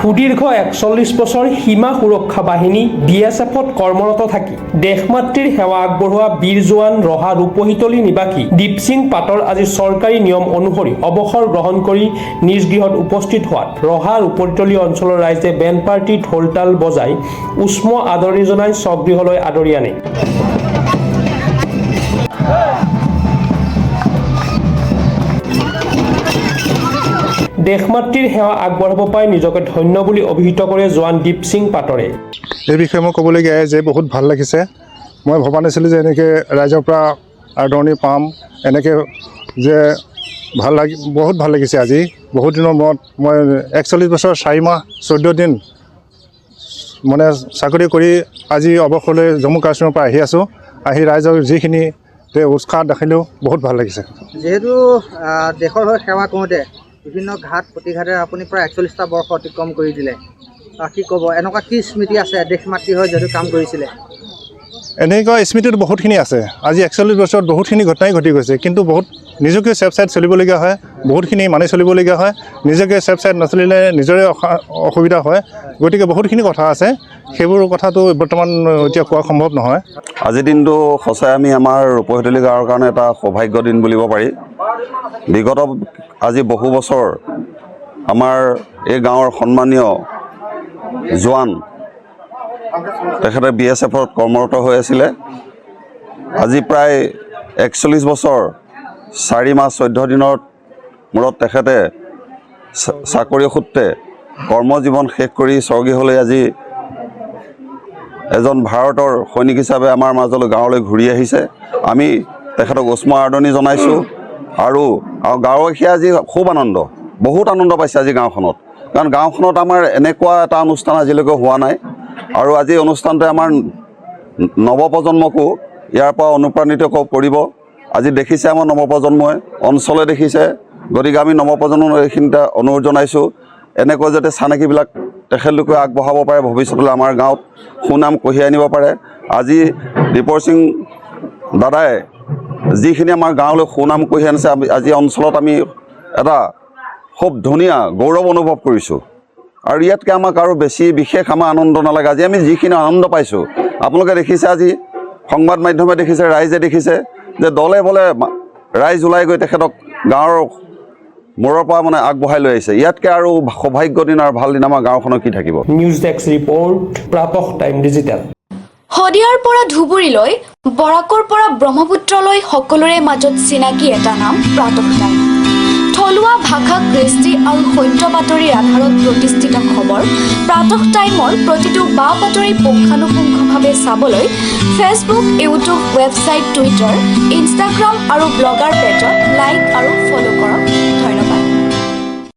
সুদীৰ্ঘ ৪১ বছৰ সীমা সুৰক্ষা বাহিনী BSFত কৰ্মৰত থাকি দেশমাতৃৰ সেৱা আগবঢ়োৱা বীৰ জোৱান ৰহা ৰূপহিতলী নিবাসী দীপসিং পাটৰ আজি চৰকাৰী নিয়ম অনুসৰি অৱসৰ গ্ৰহণ কৰি নিজ গৃহত উপস্থিত হোৱাত ৰহা ৰূপহিতলী অঞ্চলৰ ৰাইজে বেণ্ড পাৰ্টি ঢোলতাল বজাই উষ্ম আদৰণি জনাই স্বগৃহলৈ আদৰি আনে। দেশমাতৃৰ সেৱা আগবঢ়াব পাই নিজকে ধন্য বুলি অভিহিত কৰে জোৱান দীপসিং পাটৰে। এই বিষয়ে মই ক'বলগীয়া যে বহুত ভাল লাগিছে। মই ভবা নাছিলোঁ যে এনেকৈ ৰাইজৰ পৰা আদৰণি পাম, এনেকৈ যে বহুত ভাল লাগিছে। আজি বহুত দিনৰ মূৰত মই ৪১ বছৰ ৪ মাহ ১৪ দিন মানে চাকৰি কৰি আজি অৱসৰলৈ জম্মু কাশ্মীৰৰ পৰা আহি আছোঁ। আহি ৰাইজৰ যিখিনি উৎসাহ দেখিলোঁ বহুত ভাল লাগিছে। যিহেতু দেশৰ হৈ সেৱা কৰোঁতে বিভিন্ন ঘাট প্ৰতিঘাটে আপুনি প্ৰায় ৪১টা বৰ্ষ অতিক্ৰম কৰি দিলে, কি ক'ব? এনেকুৱা কি স্মৃতি আছে দেশ মাতৃ হৈ যিহেতু কাম কৰিছিলে? এনেকুৱা স্মৃতিটো বহুতখিনি আছে। আজি ৪১ বছৰত বহুতখিনি ঘটনাই ঘটি গৈছে, কিন্তু বহুত নিজকে ছেফ ছাইড চলিবলগীয়া হয়, বহুতখিনি মানি চলিবলগীয়া হয়। নিজকে ছেফ ছাইড নচলিলে নিজৰে অসুবিধা হয়। গতিকে বহুতখিনি কথা আছে, সেইবোৰ কথাটো বৰ্তমান এতিয়া কোৱা সম্ভৱ নহয়। আজিৰ দিনটো সঁচাই আমি আমাৰ ৰূপহিতলী গাঁৱৰ কাৰণে এটা সৌভাগ্য দিন বুলিব পাৰি। বিগত আজি বহু বছৰ আমাৰ এই গাঁৱৰ সন্মানীয় জোৱান তেখেতে BSFত কৰ্মৰত হৈ আছিলে। আজি প্ৰায় ৪১ বছৰ ৪ মাহ ১৪ দিনৰ মূৰত তেখেতে চাকৰি সূত্ৰে কৰ্মজীৱন শেষ কৰি স্বগৃহলৈ আজি এজন ভাৰতৰ সৈনিক হিচাপে আমাৰ মাজলৈ গাঁৱলৈ ঘূৰি আহিছে। আমি তেখেতক উষ্ম আদৰণি জনাইছোঁ আৰু গাঁৱবাসীয়ে আজি খুব বহুত আনন্দ পাইছে আজি গাঁওখনত। কাৰণ গাঁওখনত আমাৰ এনেকুৱা এটা অনুষ্ঠান আজিলৈকে হোৱা নাই আৰু আজি অনুষ্ঠানটোৱে আমাৰ নৱপ্ৰজন্মকো ইয়াৰ পৰা অনুপ্ৰাণিত কৰিব। আজি দেখিছে আমাৰ নৱপ্ৰজন্মই, অঞ্চলে দেখিছে। গতিকে আমি নৱপ্ৰজন্মক এইখিনিতে অনুৰোধ জনাইছোঁ, এনেকৈ যাতে চানেকিবিলাক তেখেতলোকে আগবঢ়াব পাৰে, ভৱিষ্যতলৈ আমাৰ গাঁৱত সুনাম কঢ়িয়াই আনিব পাৰে। আজি দীপৰ সিং দাদাই যিখিনি আমাৰ গাঁৱলৈ সুনাম কঢ়িয়াই আনিছে, আজি অঞ্চলত আমি এটা খুব ধুনীয়া গৌৰৱ অনুভৱ কৰিছোঁ। আৰু ইয়াতকৈ আমাক আৰু বেছি বিশেষ আমাৰ আনন্দ নালাগে। আজি আমি যিখিনি আনন্দ পাইছোঁ, আপোনালোকে দেখিছে, আজি সংবাদ মাধ্যমে দেখিছে, ৰাইজে দেখিছে যে দলে বলে ৰাইজ ওলাই গৈ তেখেতক গাঁৱৰ মূৰৰ পৰা মানে আগবঢ়াই লৈ আহিছে। ইয়াতকৈ আৰু সৌভাগ্য দিন আৰু ভাল দিন আমাৰ গাঁওখনৰ কি থাকিব। News desk report, Pratah time digital. শদিয়াৰ পৰা ধুবুৰীলৈ, বৰাকৰ পৰা ব্ৰহ্মপুত্ৰলৈ সকলোৰে মাজত চিনাকি এটা নাম প্ৰাতঃ টাইম। থলুৱা ভাষা, কৃষ্টি আৰু সত্য বাতৰিৰ আধাৰত প্ৰতিষ্ঠিত খবৰ প্ৰাতঃ টাইমৰ প্ৰতিটো বা বাতৰি পুংখানুপুংখভাৱে চাবলৈ Facebook, YouTube, website, Twitter, Instagram আৰু ব্লগাৰ পেজত